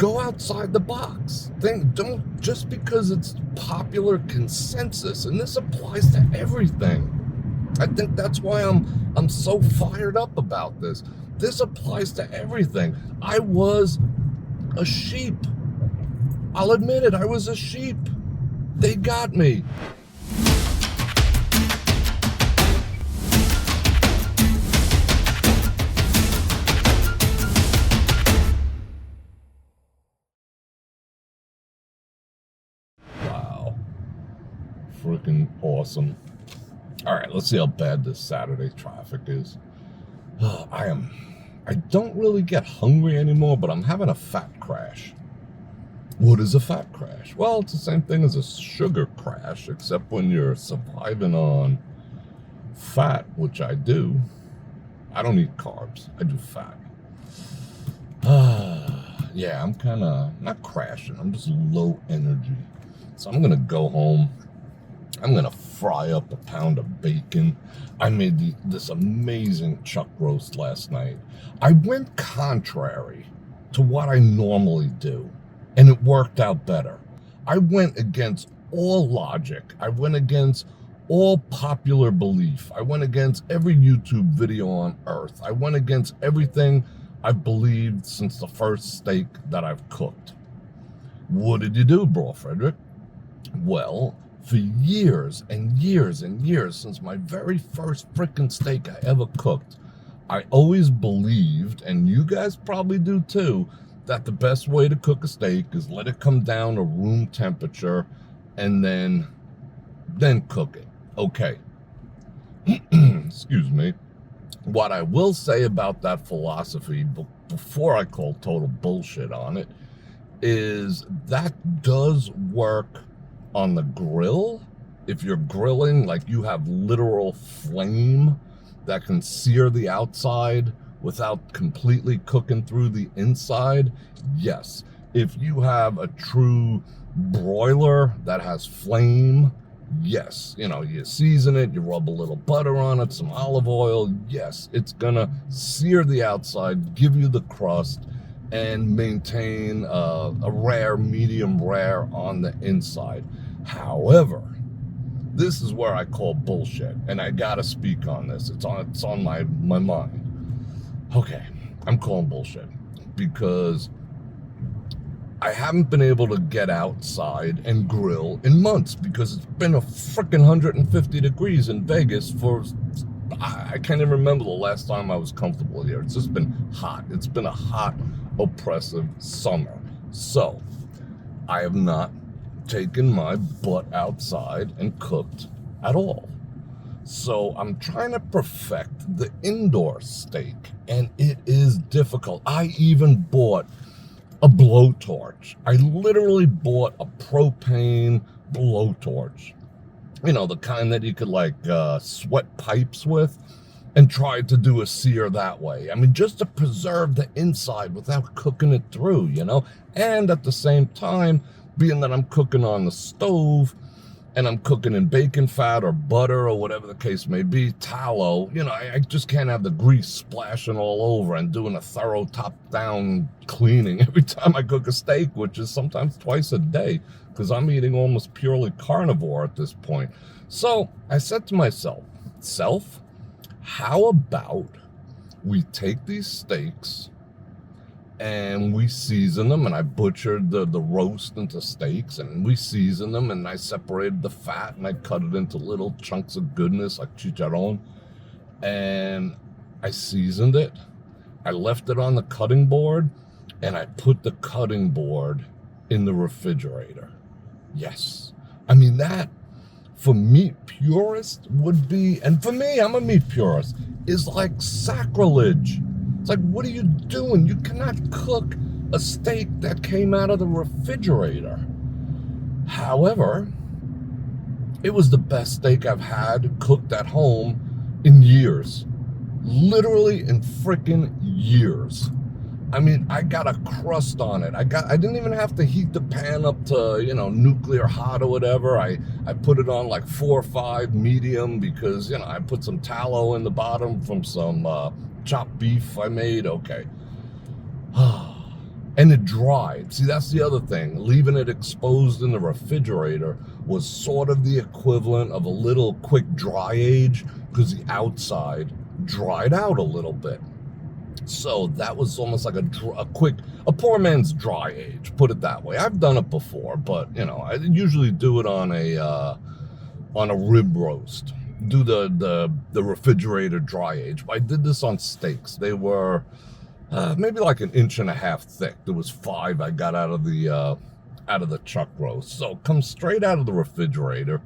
Go outside the box. Don't just because it's popular consensus, and this applies to everything. I think that's why I'm so fired up about this. This applies to everything. I was a sheep. I'll admit it, I was a sheep. They got me. Wow. Freaking awesome. All right, let's see how bad this Saturday traffic is. I don't really get hungry anymore, but I'm having a fat crash. What is a fat crash? Well, it's the same thing as a sugar crash, except when you're surviving on fat, which I do. I don't eat carbs. I do fat. Yeah, I'm kind of not crashing. I'm just low energy. So I'm going to go home. I'm going to fry up a pound of bacon. I made this amazing chuck roast last night. I went contrary to what I normally do, and it worked out better. I went against all logic. I went against all popular belief. I went against every YouTube video on earth. I went against everything I've believed since the first steak that I've cooked. What did you do, Bror Fredrik? Well, for years and years and years, since my very first frickin' steak I ever cooked, I always believed, and you guys probably do too, that the best way to cook a steak is let it come down to room temperature and then cook it. Okay. Excuse me. What I will say about that philosophy, before I call total bullshit on it, is that does work on the grill. If you're grilling, like you have literal flame that can sear the outside without completely cooking through the inside, yes. If you have a true broiler that has flame, yes. You know, you season it, you rub a little butter on it, some olive oil, yes. It's gonna sear the outside, give you the crust, and maintain a rare, medium rare on the inside. However, this is where I call bullshit, and I gotta speak on this. It's on my mind. Okay, I'm calling bullshit because I haven't been able to get outside and grill in months because it's been a freaking 150 degrees in Vegas for, I can't even remember the last time I was comfortable here. It's just been hot. It's been a hot, oppressive summer. So I have not taken my butt outside and cooked at all. So I'm trying to perfect the indoor steak, and it is difficult. I even bought a blowtorch. I literally bought a propane blowtorch. You know, the kind that you could like sweat pipes with, and tried to do a sear that way. I mean, just to preserve the inside without cooking it through, you know? And at the same time, being that I'm cooking on the stove, and I'm cooking in bacon fat or butter or whatever the case may be, tallow, you know, I just can't have the grease splashing all over and doing a thorough top-down cleaning every time I cook a steak, which is sometimes twice a day, because I'm eating almost purely carnivore at this point. So I said to myself, how about we take these steaks and we season them, and I butchered the roast into steaks, and we seasoned them, and I separated the fat, and I cut it into little chunks of goodness like chicharron, and I seasoned it. I left it on the cutting board, and I put the cutting board in the refrigerator. Yes. I mean, that, for meat purists, would be, and for me, I'm a meat purist, is like sacrilege. It's like, what are you doing? You cannot cook a steak that came out of the refrigerator. However, it was the best steak I've had cooked at home in years. Literally in freaking years. I mean, I got a crust on it. I didn't even have to heat the pan up to, you know, nuclear hot or whatever. I put it on like 4 or 5 medium because, you know, I put some tallow in the bottom from some chopped beef I made. Okay. and it dried. See, that's the other thing. Leaving it exposed in the refrigerator was sort of the equivalent of a little quick dry age, because the outside dried out a little bit. So that was almost like a poor man's dry age, put it that way. I've done it before, but I usually do it on a rib roast. Do the refrigerator dry age. But I did this on steaks. They were maybe like 1.5 inches thick. There was 5 I got out of the chuck roast. So come straight out of the refrigerator.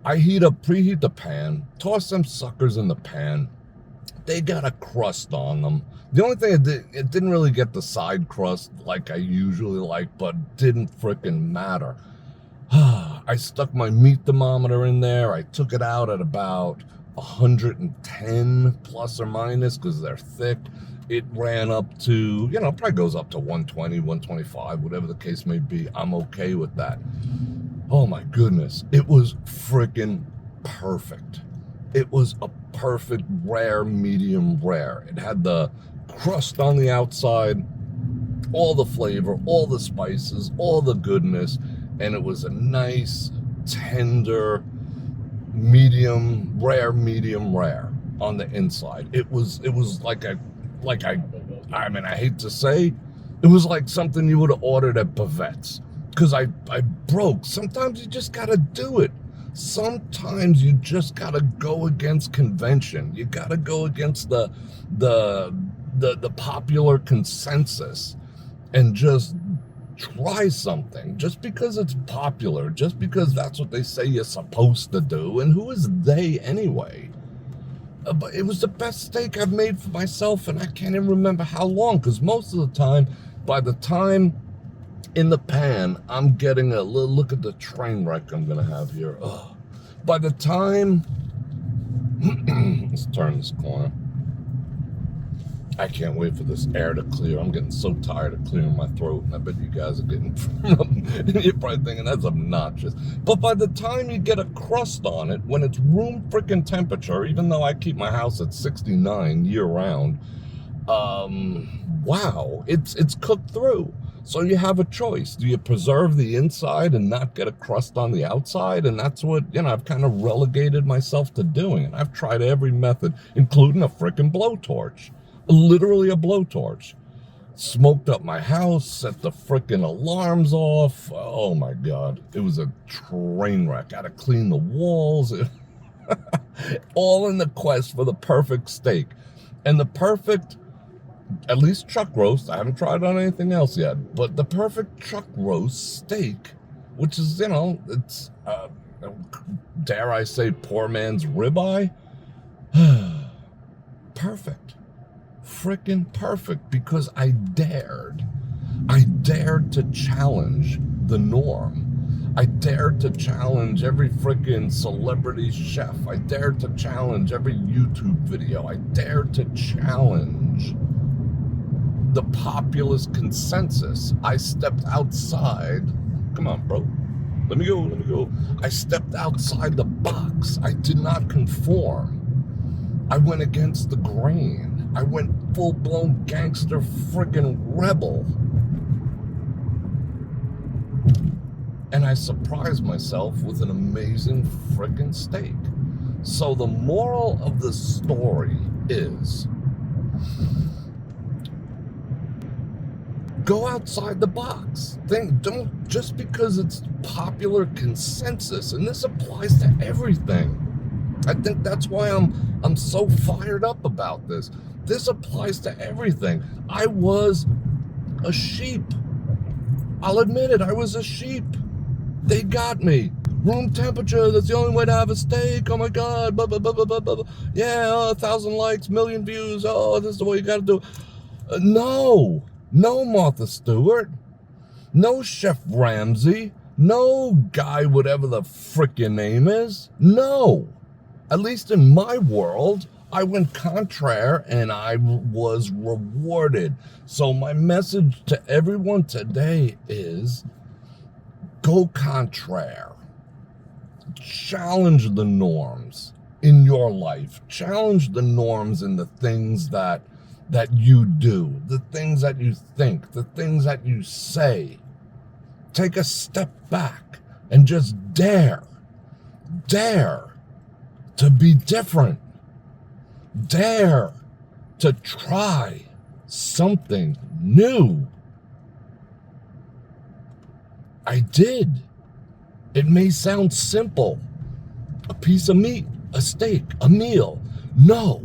I preheat the pan, toss them suckers in the pan. They got a crust on them. The only thing it didn't really get the side crust like I usually like, but didn't frickin' matter. I stuck my meat thermometer in there. I took it out at about 110 plus or minus because they're thick. It ran up to, probably goes up to 120, 125, whatever the case may be. I'm okay with that. Oh my goodness. It was freaking perfect. It was a perfect rare, medium rare. It had the crust on the outside, all the flavor, all the spices, all the goodness, and it was a nice, tender, medium rare on the inside. It was like I hate to say, it was like something you would have ordered at Bavette's. Because I broke. Sometimes you just gotta do it. Sometimes you just gotta go against convention. You gotta go against the popular consensus and just try something. Just because it's popular, just because that's what they say you're supposed to do. And who is they anyway? But it was the best steak I've made for myself, and I can't even remember how long, because most of the time, by the time in the pan, I'm getting a little, look at the train wreck I'm going to have here. Ugh. By the time, let's turn this corner. I can't wait for this air to clear. I'm getting so tired of clearing my throat, and I bet you guys are getting, you're probably thinking that's obnoxious. But by the time you get a crust on it, when it's room freaking temperature, even though I keep my house at 69 year round, wow, it's cooked through. So you have a choice. Do you preserve the inside and not get a crust on the outside? And that's what, I've kind of relegated myself to doing. And I've tried every method, including a freaking blowtorch. Literally a blowtorch. Smoked up my house, set the freaking alarms off. Oh my God. It was a train wreck. Got to clean the walls. All in the quest for the perfect steak. And the perfect, at least chuck roast. I haven't tried on anything else yet. But the perfect chuck roast steak, which is, it's, dare I say, poor man's ribeye. Perfect. Freaking perfect, because I dared to challenge the norm. I dared to challenge every freaking celebrity chef. I dared to challenge every YouTube video. I dared to challenge the populist consensus. I stepped outside. Come on, bro. Let me go. I stepped outside the box. I did not conform. I went against the grain. I went full-blown gangster friggin' rebel. And I surprised myself with an amazing friggin' steak. So the moral of the story is, go outside the box. Don't, just because it's popular consensus, and this applies to everything. I think that's why I'm so fired up about this. This applies to everything. I was a sheep. I'll admit it, I was a sheep. They got me. Room temperature, that's the only way to have a steak. Oh my God, blah, blah, blah, blah, blah, blah. Yeah, 1,000 likes, 1,000,000 views. Oh, this is the way you gotta do it. No, Martha Stewart. No Chef Ramsay. No guy, whatever the frickin' name is. No. At least in my world, I went contraire and I was rewarded. So my message to everyone today is, go contraire. Challenge the norms in your life. Challenge the norms in the things that that you do, the things that you think, the things that you say. Take a step back and just dare to be different. Dare to try something new. I did. It may sound simple. A piece of meat, a steak, a meal. No.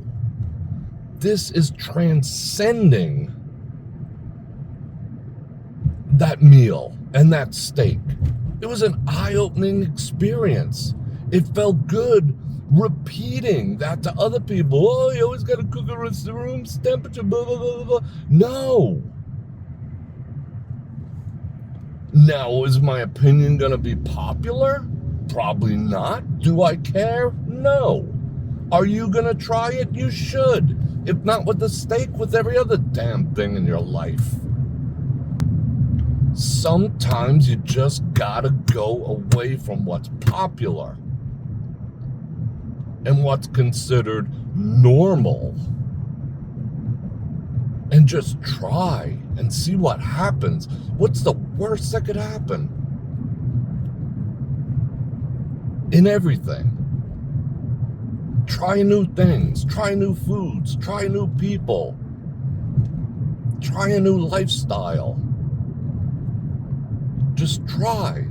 This is transcending that meal and that steak. It was an eye-opening experience. It felt good repeating that to other people. Oh, you always got to cook it at room temperature, blah, blah, blah, blah. No. Now, is my opinion going to be popular? Probably not. Do I care? No. Are you going to try it? You should. If not with the steak, with every other damn thing in your life. Sometimes you just gotta go away from what's popular and what's considered normal and just try and see what happens. What's the worst that could happen? In everything. Try new things, try new foods, try new people, try a new lifestyle. Just try.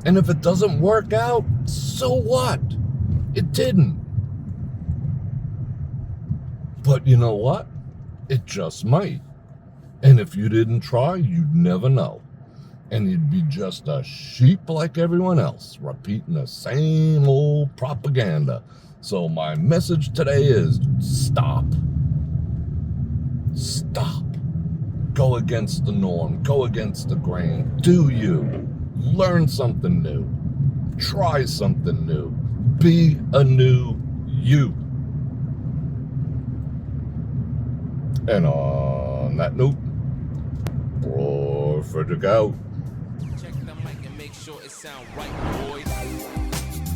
And if it doesn't work out, so what? It didn't. But you know what? It just might. And if you didn't try, you'd never know. And you'd be just a sheep like everyone else, repeating the same old propaganda. So my message today is stop. Stop. Go against the norm. Go against the grain. Do you. Learn something new. Try something new. Be a new you. And on that note, Bror Fredrik out. Check the mic and make sure it sound right, boys.